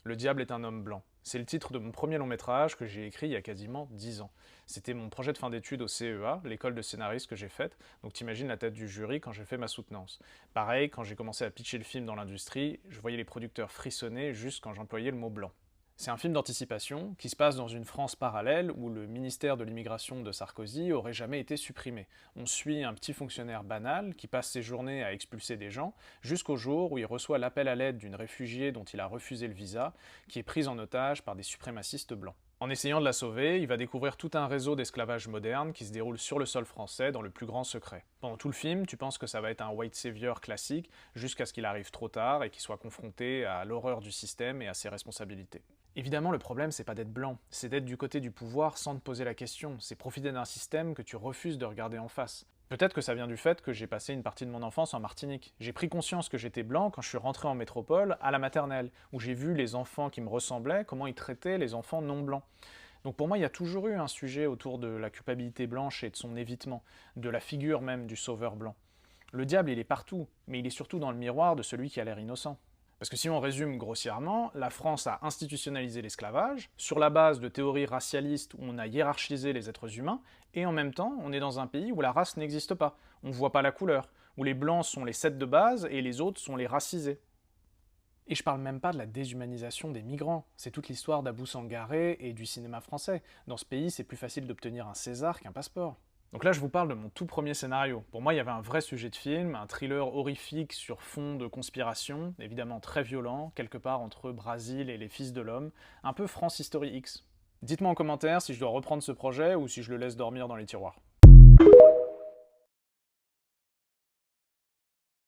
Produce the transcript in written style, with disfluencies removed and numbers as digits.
Le diable est un homme blanc. C'est le titre de mon premier long métrage que j'ai écrit il y a quasiment 10 ans. C'était mon projet de fin d'études au CEA, l'école de scénariste que j'ai faite, donc t'imagines la tête du jury quand j'ai fait ma soutenance. Pareil, quand j'ai commencé à pitcher le film dans l'industrie, je voyais les producteurs frissonner juste quand j'employais le mot blanc. C'est un film d'anticipation qui se passe dans une France parallèle où le ministère de l'immigration de Sarkozy aurait jamais été supprimé. On suit un petit fonctionnaire banal qui passe ses journées à expulser des gens jusqu'au jour où il reçoit l'appel à l'aide d'une réfugiée dont il a refusé le visa, qui est prise en otage par des suprémacistes blancs. En essayant de la sauver, il va découvrir tout un réseau d'esclavage moderne qui se déroule sur le sol français dans le plus grand secret. Pendant tout le film, tu penses que ça va être un white savior classique, jusqu'à ce qu'il arrive trop tard et qu'il soit confronté à l'horreur du système et à ses responsabilités. Évidemment, le problème, c'est pas d'être blanc, c'est d'être du côté du pouvoir sans te poser la question, c'est profiter d'un système que tu refuses de regarder en face. Peut-être que ça vient du fait que j'ai passé une partie de mon enfance en Martinique. J'ai pris conscience que j'étais blanc quand je suis rentré en métropole, à la maternelle, où j'ai vu les enfants qui me ressemblaient, comment ils traitaient les enfants non blancs. Donc pour moi, il y a toujours eu un sujet autour de la culpabilité blanche et de son évitement, de la figure même du sauveur blanc. Le diable, il est partout, mais il est surtout dans le miroir de celui qui a l'air innocent. Parce que si on résume grossièrement, la France a institutionnalisé l'esclavage, sur la base de théories racialistes où on a hiérarchisé les êtres humains, et en même temps, on est dans un pays où la race n'existe pas, on ne voit pas la couleur, où les blancs sont les 7 de base et les autres sont les racisés. Et je parle même pas de la déshumanisation des migrants, c'est toute l'histoire d'Abou Sangaré et du cinéma français. Dans ce pays, c'est plus facile d'obtenir un César qu'un passeport. Donc là, je vous parle de mon tout premier scénario. Pour moi, il y avait un vrai sujet de film, un thriller horrifique sur fond de conspiration, évidemment très violent, quelque part entre Brésil et les Fils de l'Homme, un peu France History X. Dites-moi en commentaire si je dois reprendre ce projet ou si je le laisse dormir dans les tiroirs.